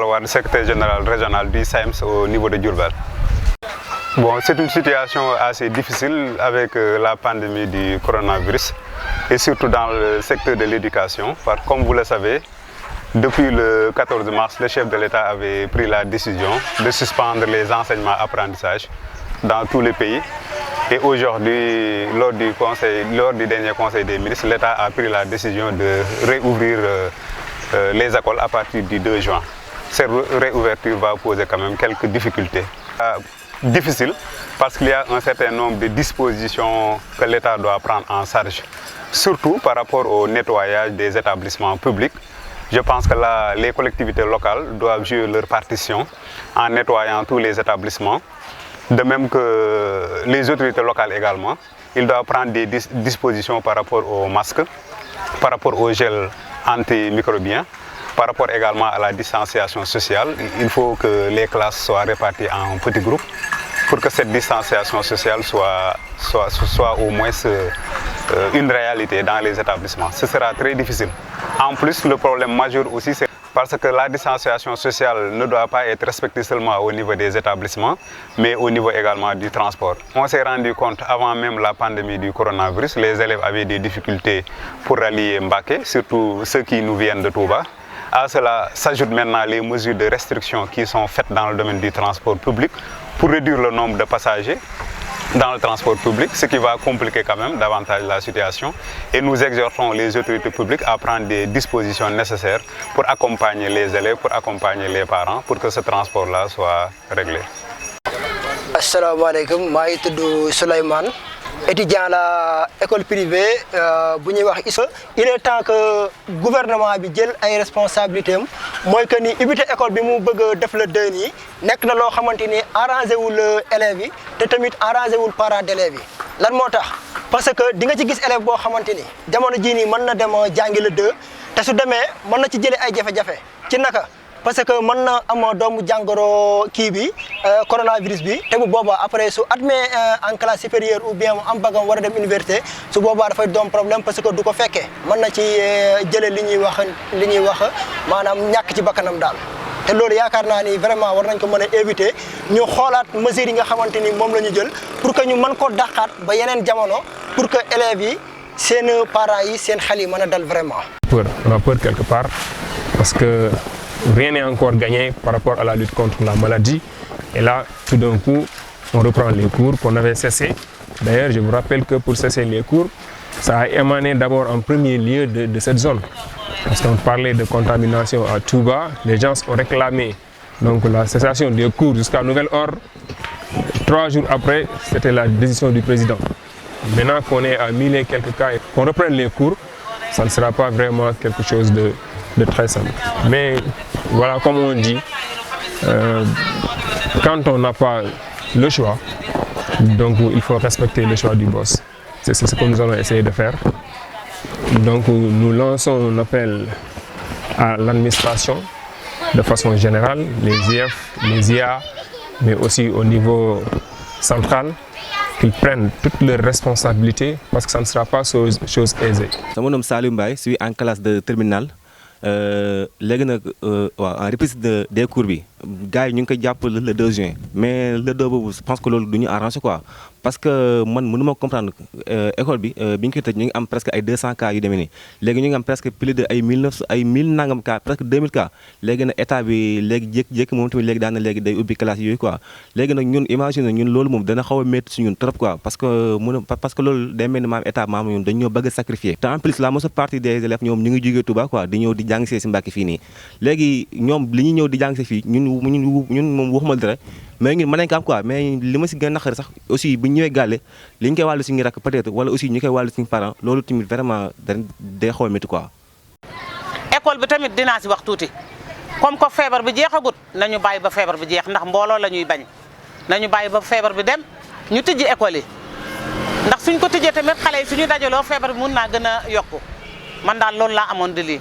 Wade, secrétaire général régional du SAEMS au niveau de Diourbel. Bon, c'est une situation assez difficile avec la pandémie du coronavirus et surtout dans le secteur de l'éducation. Comme vous le savez, depuis le 14 mars, le chef de l'État avait pris la décision de suspendre les enseignements-apprentissages dans tous les pays. Et aujourd'hui, lors du dernier conseil des ministres, l'État a pris la décision de réouvrir les écoles à partir du 2 juin. Cette réouverture va poser quand même quelques difficultés. Difficile parce qu'il y a un certain nombre de dispositions que l'État doit prendre en charge, surtout par rapport au nettoyage des établissements publics. Je pense que là, les collectivités locales doivent jouer leur partition en nettoyant tous les établissements. De même que les autorités locales également, ils doivent prendre des dispositions par rapport aux masques, par rapport au gel antimicrobien, par rapport également à la distanciation sociale. Il faut que les classes soient réparties en petits groupes pour que cette distanciation sociale soit au moins une réalité dans les établissements. Ce sera très difficile. En plus, le problème majeur aussi, c'est parce que la distanciation sociale ne doit pas être respectée seulement au niveau des établissements, mais au niveau également du transport. On s'est rendu compte avant même la pandémie du coronavirus, les élèves avaient des difficultés pour rallier Mbacké, surtout ceux qui nous viennent de Touba. À cela s'ajoutent maintenant les mesures de restriction qui sont faites dans le domaine du transport public pour réduire le nombre de passagers dans le transport public, ce qui va compliquer quand même davantage la situation. Et nous exhortons les autorités publiques à prendre des dispositions nécessaires pour accompagner les élèves, pour accompagner les parents, pour que ce transport-là soit réglé. Assalamu alaikum, je suis Souleymane, étudiant à l'école privée bu ñuy wax ISO. Il est temps que le gouvernement bi jël ay responsabilités mooy que ni ubité école bi mu bëgg def le deux nii nekk na loo xamante ni arrangé wul élèves yi te tamit arrangé wul parents d'élèves yi. Lan moo tax parce que di nga ci gis élève boo xamante ni jamono jii nii mën na dem jàngi le deux te su demee mën na ci jëlee ay jafe-jafe ci naka. Parce que mën na am doomu jàngoro kii bi coronavirus bi te bu boobaa après su admet en classe supérieure ou bien mu am bagam war a dem université su boobaa dafay doom problème parce que du ko fekkee mën na ci jëlee li ñuy wax maanaam ñàkk ci bakkanam daal. te loolu yaakaar naa ni vraiment war nañ ko mën a éviter ñu xoolaat mesures yi nga xamante ni moom la ñu jël pour que ñu mën ko dàqaat ba yeneen jamono pour que élèves yi seen parents yi seen xel yi mën a dal vraiment. On a peur quelque part parce que rien n'est encore gagné par rapport à la lutte contre la maladie. Et là, tout d'un coup, on reprend les cours qu'on avait cessés. D'ailleurs, je vous rappelle que pour cesser les cours, ça a émané d'abord en premier lieu de cette zone. Parce qu'on parlait de contamination à Touba, les gens ont réclamé donc, la cessation des cours jusqu'à nouvel ordre. 3 jours après, c'était la décision du président. Maintenant qu'on est à 1000 et quelques cas et qu'on reprenne les cours, ça ne sera pas vraiment quelque chose de très simple. Mais voilà, comme on dit, quand on n'a pas le choix, donc il faut respecter le choix du boss. C'est ce que nous allons essayer de faire. Donc nous lançons un appel à l'administration de façon générale, les IF, les IA, mais aussi au niveau central, qu'ils prennent toutes leurs responsabilités parce que ça ne sera pas chose aisée. Mon nom est Salim Baye, je suis en classe de terminale. léegi nag waaw en reprise des cours bi gars yi ñu ngi koy jàpp le 2 juin mais le 2 boobu je pense que loolu du ñu arrangé quoi parce que man mënu ma comprendre école bi bi ñu koy tëj ñu ngi am presque ay 200 cas yu demee nii léegi ñu ngi am presque plus de ay 1000 nangam cas presque 2000 cas léegi nag état bi léegi jékki-jékki moom tamit léegi daan na léegi day ubbi classe yooyu quoi léegi nag ñun imagine ñun loolu moom dana xaw a métti si ñun trop quoi parce que loolu day mel ni maam état maam ñun dañu ñoo bëgg a sacrifier te en plus la majeure partie des élèves ñoom ñu ngi jógee Touba quoi di ñëw di jàng si Mbacké fii nii léegi ñoom li ñuy ñëw di jàng si fii ñun moom waxuma dara mais ñun mën nañ ko am quoi mais li ma si gën a naqari sax aussi bu ñu ñëwee gàlle li ñu koy wàllu suñu rakk peut-être wala aussi ñu koy wàllu suñu parents loolu tamit vraiment day xaw a métti quoi. école bi tamit dinaa si wax tuuti comme que feebar bi jeexagut nañu bàyyi ba feebar bi jeex ndax mbooloo la ñuy bañ nañu bàyyi ba feebar bi dem ñu tijji école yi ndax suñ ko tijjee tamit xale yi suñu dajaloo feebar bi mun naa gën a yokku man daal loolu laa amoon di lii.